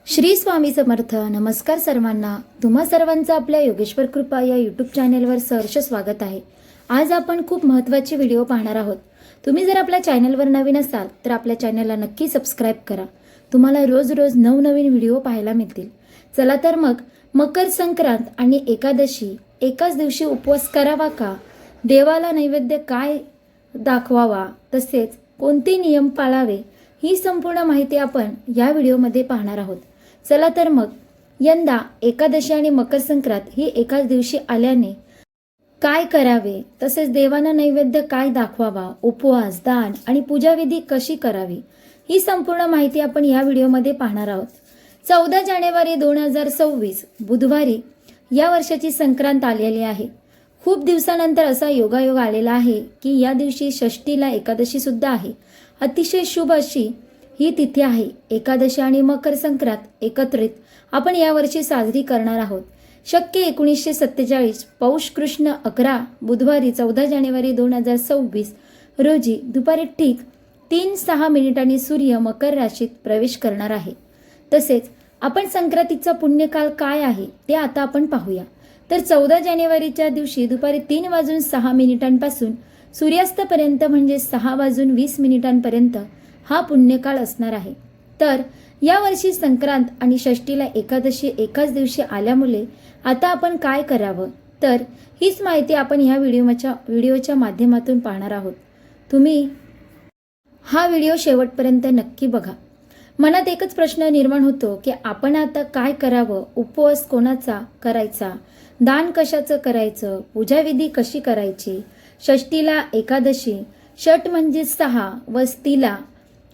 श्री स्वामी समर्थ. नमस्कार सर्वांना. तुम्हा सर्वांचं आपल्या योगेश्वर कृपा या यूट्यूब चॅनेलवर सहर्ष स्वागत आहे. आज आपण खूप महत्त्वाची व्हिडिओ पाहणार आहोत. तुम्ही जर आपल्या चॅनेलवर नवीन असाल तर आपल्या चॅनेलला नक्की सबस्क्राईब करा. तुम्हाला रोज रोज नवनवीन व्हिडिओ पाहायला मिळतील. चला तर मग, मकर संक्रांत आणि एकादशी एकाच दिवशी उपवास करावा का? देवाला नैवेद्य काय दाखवावा, तसेच कोणते नियम पाळावे, ही संपूर्ण माहिती आपण या व्हिडिओमध्ये पाहणार आहोत. चला तर मग, यंदा एकादशी आणि मकर संक्रांत ही एकाच दिवशी आल्याने काय करावे, तसेच देवांना नैवेद्य काय दाखवावा, उपवास, दान आणि पूजाविधी कशी करावी, ही संपूर्ण माहिती आपण या व्हिडिओमध्ये पाहणार आहोत. 14 जानेवारी 2026 बुधवारी या वर्षाची संक्रांत आलेली आहे. खूप दिवसानंतर असा योगायोग आलेला आहे की या दिवशी षष्टीला एकादशी सुद्धा आहे. अतिशय शुभ अशी ही तिथी आहे. एकादशी आणि मकर संक्रांत एकत्रित आपण यावर्षी साजरी करणार आहोत. शक्य 1947 पौष कृष्ण 11 बुधवारी 14 जानेवारी 2026 रोजी दुपारी ठीक 3:06 सूर्य मकर राशीत प्रवेश करणार आहे. तसेच आपण संक्रांतीचा पुण्यकाल काय आहे ते आता आपण पाहूया. तर 14 जानेवारीच्या दिवशी दुपारी 3:06 पासून सूर्यास्तापर्यंत म्हणजे 6:20 हा पुण्यकाळ असणार आहे. तर यावर्षी संक्रांत आणि षष्टीला एकादशी एकाच दिवशी आल्यामुळे आता आपण काय करावं, तर हीच माहिती आपण ह्या व्हिडिओच्या माध्यमातून पाहणार आहोत. तुम्ही हा व्हिडिओ शेवटपर्यंत नक्की बघा. मनात एकच प्रश्न निर्माण होतो की आपण आता काय करावं, उपवास कोणाचा करायचा, दान कशाचं करायचं, पूजाविधी कशी करायची, षष्टीला एकादशी, षट म्हणजे 6 व तिला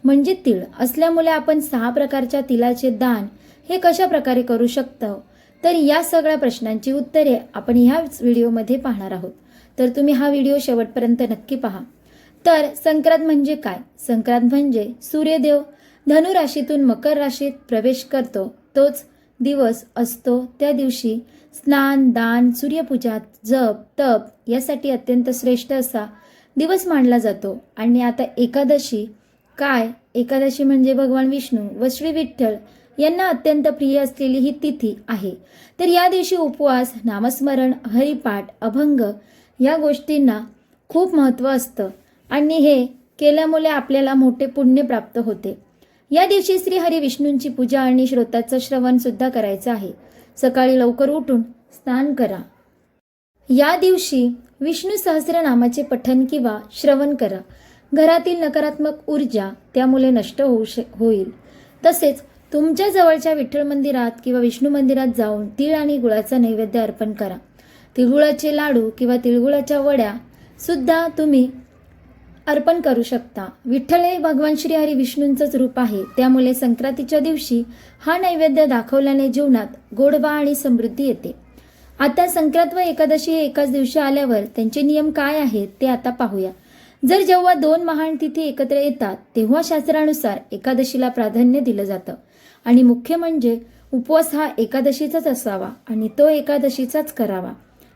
म्हणजे तीळ असल्यामुळे आपण 6 प्रकारच्या तिलाचे दान हे कशा प्रकारे करू शकतो, तर या सगळ्या प्रश्नांची उत्तरे आपण ह्या व्हिडिओमध्ये पाहणार आहोत. तर तुम्ही हा व्हिडिओ शेवटपर्यंत नक्की पहा. तर संक्रांत म्हणजे काय? संक्रांत म्हणजे सूर्यदेव धनु राशीतून मकर राशीत प्रवेश करतो तोच दिवस असतो. त्या दिवशी स्नान, दान, सूर्यपूजा, जप, तप यासाठी अत्यंत श्रेष्ठ असा दिवस मानला जातो. आणि आता एकादशी काय? एकादशी म्हणजे भगवान विष्णू व श्री विठ्ठल यांना अत्यंत प्रिय असलेली ही तिथी आहे. तर या दिवशी उपवास, नामस्मरण, हरिपाठ, अभंग या गोष्टींना खूप महत्त्व असतं आणि हे केल्यामुळे आपल्याला मोठे पुण्य प्राप्त होते. या दिवशी श्री हरी विष्णूंची पूजा आणि श्रोताचं श्रवण सुद्धा करायचं आहे. सकाळी लवकर उठून स्नान करा. या दिवशी विष्णू सहस्रनामाचे पठण किंवा श्रवण करा. घरातील नकारात्मक ऊर्जा त्यामुळे नष्ट होईल. तसेच तुमच्या जवळच्या विठ्ठल मंदिरात किंवा विष्णू मंदिरात जाऊन तीळ आणि गुळाचा नैवेद्य अर्पण करा. तिळगुळाचे लाडू किंवा तिळगुळाच्या वड्या सुद्धा तुम्ही अर्पण करू शकता. विठ्ठल हे भगवान श्री हरी विष्णूंचंच रूप आहे. त्यामुळे संक्रांतीच्या दिवशी हा नैवेद्य दाखवल्याने जीवनात गोडवा आणि समृद्धी येते. आता संक्रांत व एकादशी हे एकाच दिवशी आल्यावर त्यांचे नियम काय आहेत ते आता पाहूया. जर जेव्हा 2 महान तिथी एकत्र येतात तेव्हा शास्त्रानुसार एकादशीला प्राधान्य दिलं जातं आणि मुख्य म्हणजे उपवास हा एकादशीचाच असावा आणि तो एकादशीचाच करावा.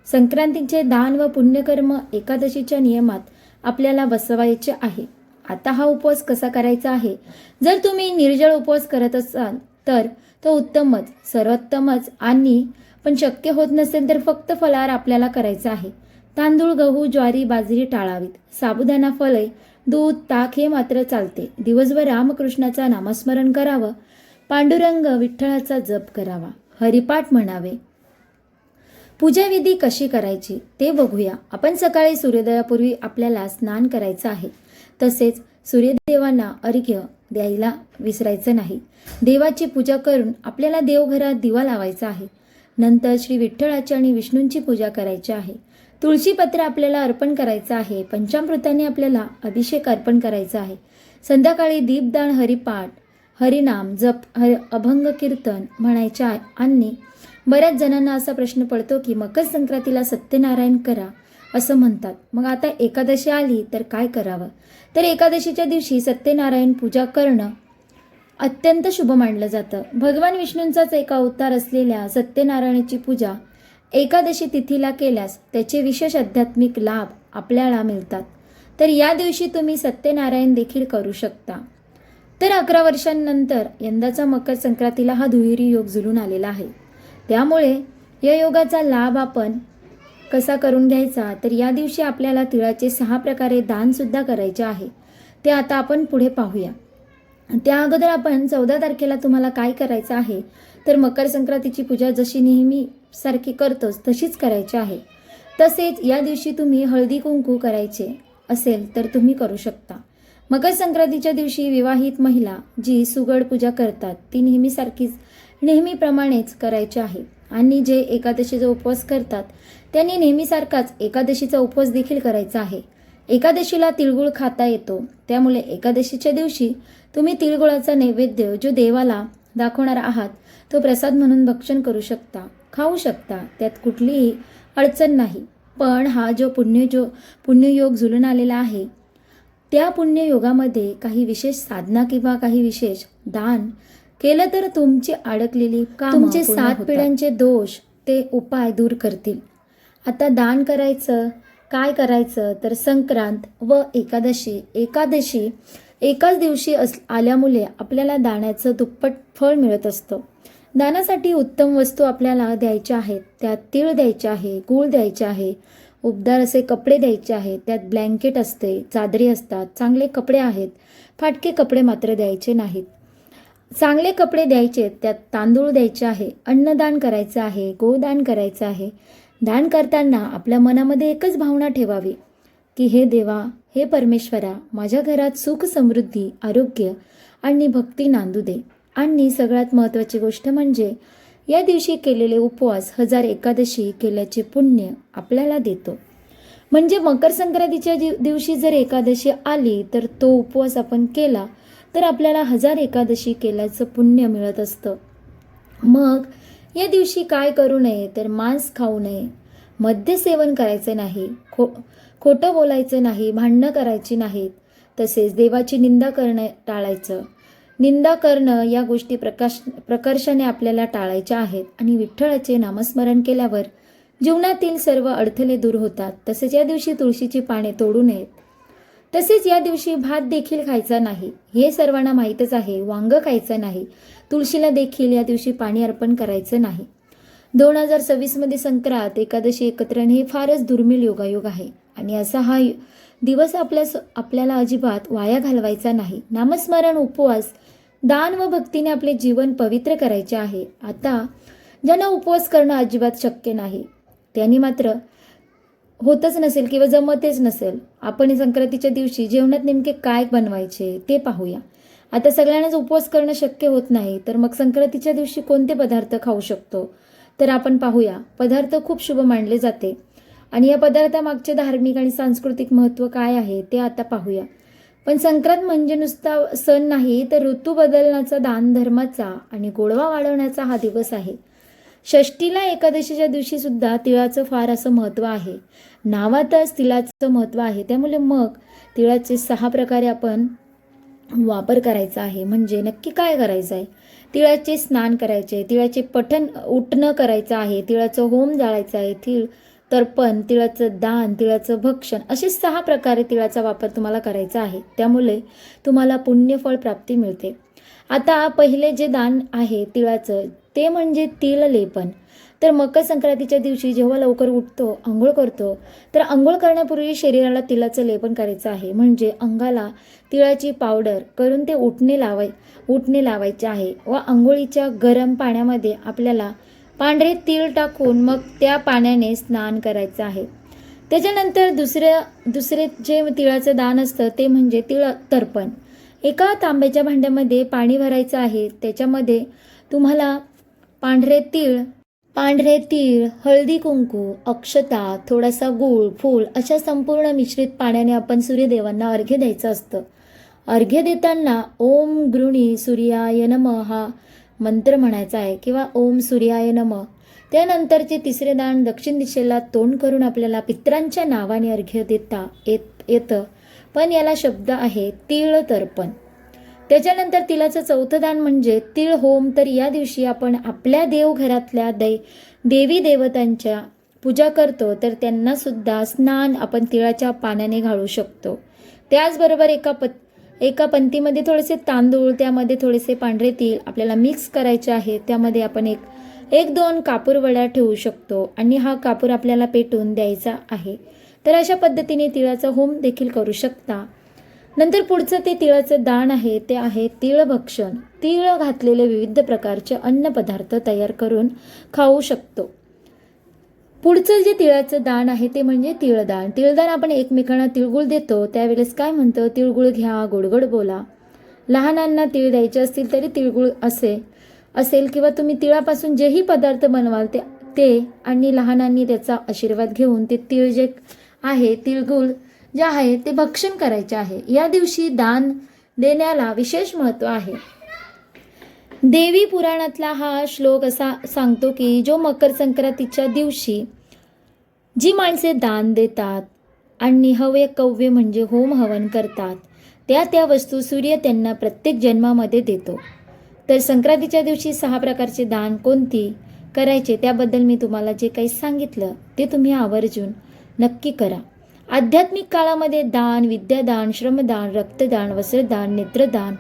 संक्रांतीचे दान व पुण्यकर्म एकादशीच्या नियमात आपल्याला बसवायचे आहे. आता हा उपवास कसा करायचा आहे? जर तुम्ही निर्जळ उपवास करत असाल तर तो उत्तमच, सर्वोत्तमच, आणि पण शक्य होत नसेल तर फक्त फलाहार आपल्याला करायचा आहे. तांदूळ, गहू, ज्वारी, बाजरी टाळावीत. साबुदाणा, फळे, दूध, ताक हे मात्र चालते. दिवसभर रामकृष्णाचा नामस्मरण करावं. पांडुरंग विठ्ठलाचा जप करावा. हरिपाठ म्हणावे. पूजाविधी कशी करायची ते बघूया. आपण सकाळी सूर्योदयापूर्वी आपल्याला स्नान करायचं आहे. तसेच सूर्यदेवांना अर्घ्य द्यायला विसरायचं नाही. देवाची पूजा करून आपल्याला देवघरात दिवा लावायचा आहे. नंतर श्री विठ्ठलाची आणि विष्णूंची पूजा करायची आहे. तुळशीपत्र आपल्याला अर्पण करायचं आहे. पंचामृताने आपल्याला अभिषेक अर्पण करायचा आहे. संध्याकाळी दीपदान, हरिपाठ, हरिनाम, जप, अभंग, कीर्तन म्हणायचे आहे. आणि बऱ्याच जणांना असा प्रश्न पडतो की मकर संक्रांतीला सत्यनारायण करा असं म्हणतात. मग आता एकादशी आली तर काय करावं? तर एकादशीच्या दिवशी सत्यनारायण पूजा करणं अत्यंत शुभ मानलं जातं. भगवान विष्णूंचाच एक अवतार असलेल्या सत्यनारायणाची पूजा एकादशी तिथीला केल्यास त्याचे विशेष आध्यात्मिक लाभ आपल्याला मिळतात. तर या दिवशी तुम्ही सत्यनारायण देखील करू शकता. तर 11 वर्षांनंतर यंदाचा मकर संक्रांतीला हा दुहेरी योग जुळून आलेला आहे. त्यामुळे या योगाचा लाभ आपण कसा करून घ्यायचा, तर या दिवशी आपल्याला तिळाचे 6 प्रकारे दानसुद्धा करायचे आहे. ते आता आपण पुढे पाहूया. त्या अगोदर आपण 14 तारखेला तुम्हाला काय करायचं आहे, तर मकर संक्रांतीची पूजा जशी नेहमी सारखी करतोच तशीच करायची आहे. तसेच या दिवशी तुम्ही हळदी कुंकू करायचे असेल तर तुम्ही करू शकता. मकर संक्रांतीच्या दिवशी विवाहित महिला जी सुगड पूजा करतात ती नेहमीप्रमाणेच करायची आहे. आणि जे एकादशीचा उपवास करतात त्यांनी नेहमीसारखाच एकादशीचा उपवास देखील करायचा आहे. एकादशीला तिळगुळ खाता येतो, त्यामुळे एकादशीच्या दिवशी तुम्ही तिळगुळाचा नैवेद्य जो देवाला दाखवणार आहात तो प्रसाद म्हणून भक्षण करू शकता, खाऊ शकता. त्यात कुठलीही अडचण नाही. पण हा जो पुण्ययोग जुळून आलेला आहे, त्या पुण्ययोगामध्ये काही विशेष साधना किंवा काही विशेष दान केलं तर तुमची अडकलेली तुमचे 7 पिढ्यांचे दोष ते उपाय दूर करतील. आता दान करायचं काय करायचं, तर संक्रांत व एकादशी एकाच दिवशी आल्यामुळे आपल्याला दानाचं दुप्पट फळ मिळत असतं. दानासाठी उत्तम वस्तू आपल्याला द्यायच्या आहेत. त्यात तीळ द्यायचे आहे, गूळ द्यायचे आहे, उबदार असे कपडे द्यायचे आहेत. त्यात ब्लँकेट असते, चादरी असतात, चांगले कपडे आहेत. फाटके कपडे मात्र द्यायचे नाहीत. चांगले कपडे द्यायचे, त्यात तांदूळ द्यायचे आहे, अन्नदान करायचं आहे, गोदान करायचं आहे. दान करताना आपल्या मनामध्ये एकच भावना ठेवावी की हे देवा, हे परमेश्वरा, माझ्या घरात सुख समृद्धी, आरोग्य आणि भक्ती नांदू दे. आणि सगळ्यात महत्त्वाची गोष्ट म्हणजे या दिवशी केलेले उपवास 1000 एकादशी केल्याचे पुण्य आपल्याला देतो. म्हणजे मकर संक्रांतीच्या दिवशी जर एकादशी आली तर तो उपवास आपण केला तर आपल्याला 1000 एकादशी केल्याचं पुण्य मिळत असतं. मग या दिवशी काय करू नये, तर मांस खाऊ नये, मद्य सेवन करायचं नाही, खोटं बोलायचं नाही, भांडणं करायची नाहीत. तसेच देवाची निंदा करणं टाळायचं. निंदा करणं या गोष्टी प्रकर्षाने आपल्याला टाळायच्या आहेत. आणि विठ्ठलाचे नामस्मरण केल्यावर जीवनातील सर्व अडथळे दूर होतात. तसेच या दिवशी तुळशीची पाने तोडू नयेत. तसेच या दिवशी भात देखील खायचा नाही, हे सर्वांना माहीतच आहे. वांग खायचं नाही, तुळशीला देखील या दिवशी पाणी अर्पण करायचं नाही. 2026 मध्ये संक्रांत एकादशी एकत्र हे फारच दुर्मिळ योगायोग आहे. आणि असा हा दिवस आपल्याला अजिबात वाया घालवायचा नाही. नामस्मरण, उपवास, दान व भक्तीने आपले जीवन पवित्र करायचे आहे. आता ज्यांना उपवास करणं अजिबात शक्य नाही त्यांनी मात्र होतच नसेल किंवा जमतच नसेल, आपण संक्रांतीच्या दिवशी जेवणात नेमके काय बनवायचे ते पाहूया. आता सगळ्यांनाच उपवास करणं शक्य होत नाही, तर मग संक्रांतीच्या दिवशी कोणते पदार्थ खाऊ शकतो, तर आपण पाहूया. पदार्थ खूप शुभ मानले जाते आणि या पदार्थामागचे धार्मिक आणि सांस्कृतिक महत्त्व काय आहे ते आता पाहूया. पण संक्रांत म्हणजे नुसता सण नाही, तर ऋतू बदलण्याचा, दान धर्माचा आणि गोडवा वाढवण्याचा हा दिवस आहे. षष्टीला एकादशीच्या दिवशी सुद्धा तिळाचं फार असं महत्त्व आहे. नावातच तिळाचं महत्त्व आहे. त्यामुळे मग तिळाचे 6 प्रकारे आपण वापर करायचा आहे. म्हणजे नक्की काय करायचं आहे, तिळाचे स्नान करायचे, तिळाचे उठणं करायचं आहे, तिळाचं होम जाळायचं आहे, तीळ तर्पण, तिळाचं दान, तिळाचं भक्षण, असे 6 प्रकारे तिळाचा वापर तुम्हाला करायचा आहे. त्यामुळे तुम्हाला पुण्यफळ प्राप्ती मिळते. आता पहिले जे दान आहे तिळाचं ते म्हणजे तिळ लेपन. तर मकर संक्रांतीच्या दिवशी जेव्हा लवकर उठतो, आंघोळ करतो, तर आंघोळ करण्यापूर्वी शरीराला तिळाचं लेपन करायचं आहे. म्हणजे अंगाला तिळाची पावडर करून ते उठणे लावायचे आहे व आंघोळीच्या गरम पाण्यामध्ये आपल्याला पांढरे तीळ टाकून मग त्या पाण्याने स्नान करायचं आहे. त्याच्यानंतर दुसरे जे तिळाचं दान असतं ते म्हणजे तिळ तर्पण. एका तांब्याच्या भांड्यामध्ये पाणी भरायचं आहे. त्याच्यामध्ये तुम्हाला पांढरे तीळ, हळदी कुंकू, अक्षता, थोडासा गूळ, फूल अशा संपूर्ण मिश्रित पाण्याने आपण सूर्यदेवांना अर्घ्य द्यायचं असतं. अर्घ्य देताना ओम गृणी सूर्याय नमः हा मंत्र म्हणायचा आहे किंवा ओम सूर्याय नमः. त्यानंतरचे तिसरे दान दक्षिण दिशेला तोंड करून आपल्याला पितरांच्या नावाने अर्घ्य देता येतं, पण याला शब्द आहे तीळ तर्पण. त्याच्यानंतर तिळाचं चौथं दान म्हणजे तीळ होम. तर या दिवशी आपण आपल्या देवघरातल्या देवी देवतांच्या पूजा करतो, तर त्यांना सुद्धा स्नान आपण तिळाच्या पाण्याने घालू शकतो. त्याचबरोबर एका एका पंतीमध्ये थोडेसे तांदूळ, त्यामध्ये थोडेसे पांढरे तीळ आपल्याला मिक्स करायचे आहे. त्यामध्ये आपण एक दोन कापूर वड्या ठेवू शकतो आणि हा कापूर आपल्याला पेटून द्यायचा आहे. तर अशा पद्धतीने तिळाचा होम देखील करू शकता. नंतर पुढचं ते तिळाचं दान आहे ते आहे तिळभक्षण. तीळ घातलेले विविध प्रकारचे अन्नपदार्थ तयार करून खाऊ शकतो. पुढचं जे तिळाचं दान आहे ते म्हणजे तिळदान. तिळदान आपण एकमेकांना तिळगुळ देतो त्यावेळेस काय म्हणतो, तिळगुळ घ्या गोड बोला. लहानांना तीळ द्यायचे असतील तरी तिळगुळ असेल किंवा तुम्ही तिळापासून जेही पदार्थ बनवाल ते आणि लहानांनी त्याचा आशीर्वाद घेऊन ते तीळ जे आहे तिळगुळ जे आहे ते भक्षण करायचे आहे. या दिवशी दान देण्याला विशेष महत्त्व आहे. देवी पुराणातला हा श्लोक असा सांगतो की जो मकर संक्रांतीच्या दिवशी जी माणसे दान देतात आणि हव्य कव्य म्हणजे होम हवन करतात त्या वस्तू सूर्य त्यांना प्रत्येक जन्मामध्ये देतो. तर संक्रांतीच्या दिवशी 6 प्रकारचे दान कोणती करायचे त्याबद्दल मी तुम्हाला जे काही सांगितलं ते तुम्ही आवर्जून नक्की करा. आध्यात्मिक काळामध्ये दान, विद्यादान, श्रमदान, रक्तदान, वस्त्रदान, नेत्रदान,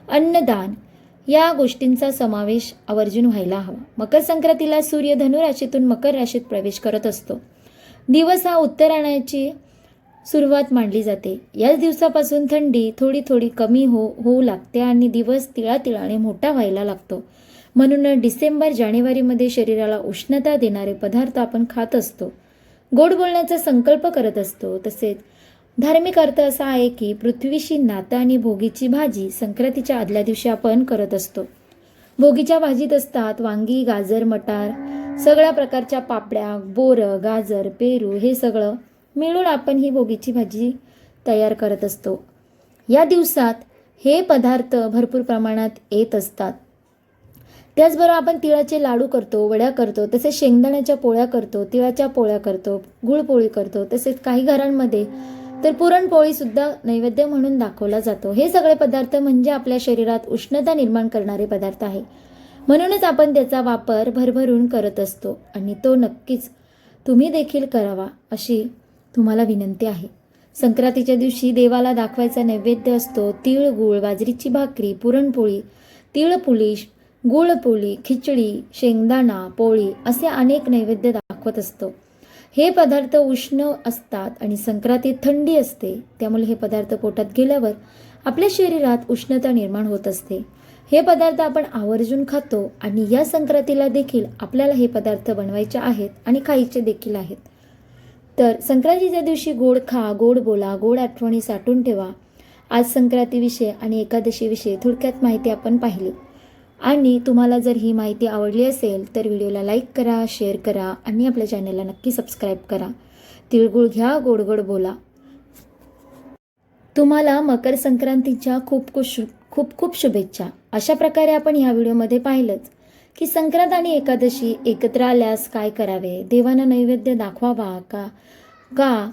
अन्नदान या गोष्टींचा समावेश आवर्जून व्हायला हवा. मकर संक्रांतीला सूर्य धनु राशीतून मकर राशीत प्रवेश करत असतो. दिवस हा उत्तरायणाची सुरुवात मानली जाते. याच दिवसापासून थंडी थोडी कमी होऊ लागते आणि दिवस तिळाने मोठा व्हायला लागतो. म्हणून डिसेंबर जानेवारीमध्ये शरीराला उष्णता देणारे पदार्थ आपण खात असतो. गोड बोलण्याचा संकल्प करत असतो. तसेच धार्मिक अर्थ असा आहे की पृथ्वीशी नातं आणि भोगीची भाजी संक्रांतीच्या आदल्या दिवशी आपण करत असतो. भोगीच्या भाजीत असतात वांगी, गाजर, मटार, सगळ्या प्रकारच्या पापड्या, बोरं, गाजर, पेरू हे सगळं मिळून आपण ही भोगीची भाजी तयार करत असतो. या दिवसात हे पदार्थ भरपूर प्रमाणात येत असतात. त्याचबरोबर आपण तिळाचे लाडू करतो, वड्या करतो, तसेच शेंगदाण्याच्या पोळ्या करतो, तिळाच्या पोळ्या करतो, गुळपोळी करतो. तसेच काही घरांमध्ये तर पुरणपोळी सुद्धा नैवेद्य म्हणून दाखवला जातो. हे सगळे पदार्थ म्हणजे आपल्या शरीरात उष्णता निर्माण करणारे पदार्थ आहे. म्हणूनच आपण त्याचा वापर भरभरून करत असतो आणि तो नक्कीच तुम्ही देखील करावा अशी तुम्हाला विनंती आहे. संक्रांतीच्या दिवशी देवाला दाखवायचा नैवेद्य असतो तीळ, गूळ, बाजरीची भाकरी, पुरणपोळी, तिळपुली, गुळपोळी, खिचडी, शेंगदाणा पोळी असे अनेक नैवेद्य दाखवत असतो. हे पदार्थ उष्ण असतात आणि संक्रांतीत थंडी असते, त्यामुळे हे पदार्थ पोटात गेल्यावर आपल्या शरीरात उष्णता निर्माण होत असते. हे पदार्थ आपण आवर्जून खातो आणि या संक्रांतीला देखील आपल्याला हे पदार्थ बनवायचे आहेत आणि खायचे देखील आहेत. तर संक्रांतीच्या दिवशी गोड खा, गोड बोला, गोड आठवणी साठवून ठेवा. आज संक्रांतीविषयी आणि एकादशीविषयी थोडक्यात माहिती आपण पाहिली आणि तुम्हाला जर ही माहिती आवडली असेल तर व्हिडिओला लाईक करा, शेअर करा आणि आपल्या चॅनलला नक्की सबस्क्राईब करा. तिळगुळ घ्या, गोड बोला. तुम्हाला मकर संक्रांतीच्या खूप शुभेच्छा. अशा प्रकारे आपण ह्या व्हिडिओमध्ये पाहिलंच की संक्रांत आणि एकादशी एकत्र आल्यास काय करावे, देवांना नैवेद्य दाखवावा का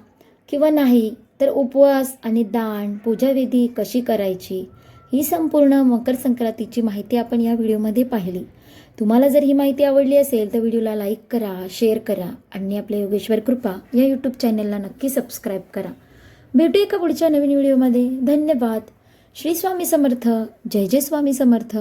किंवा नाही, तर उपवास आणि दान, पूजाविधी कशी करायची, ही संपूर्ण मकर संक्रांतीची माहिती आपण या व्हिडिओमध्ये पाहिली. तुम्हाला जर ही माहिती आवडली असेल तर व्हिडिओला लाईक करा, शेअर करा आणि आपल्या योगेश्वर कृपा या यूट्यूब चॅनलला नक्की सबस्क्राईब करा. भेटू एका पुढच्या नवीन व्हिडिओमध्ये. धन्यवाद. श्री स्वामी समर्थ. जय जय स्वामी समर्थ.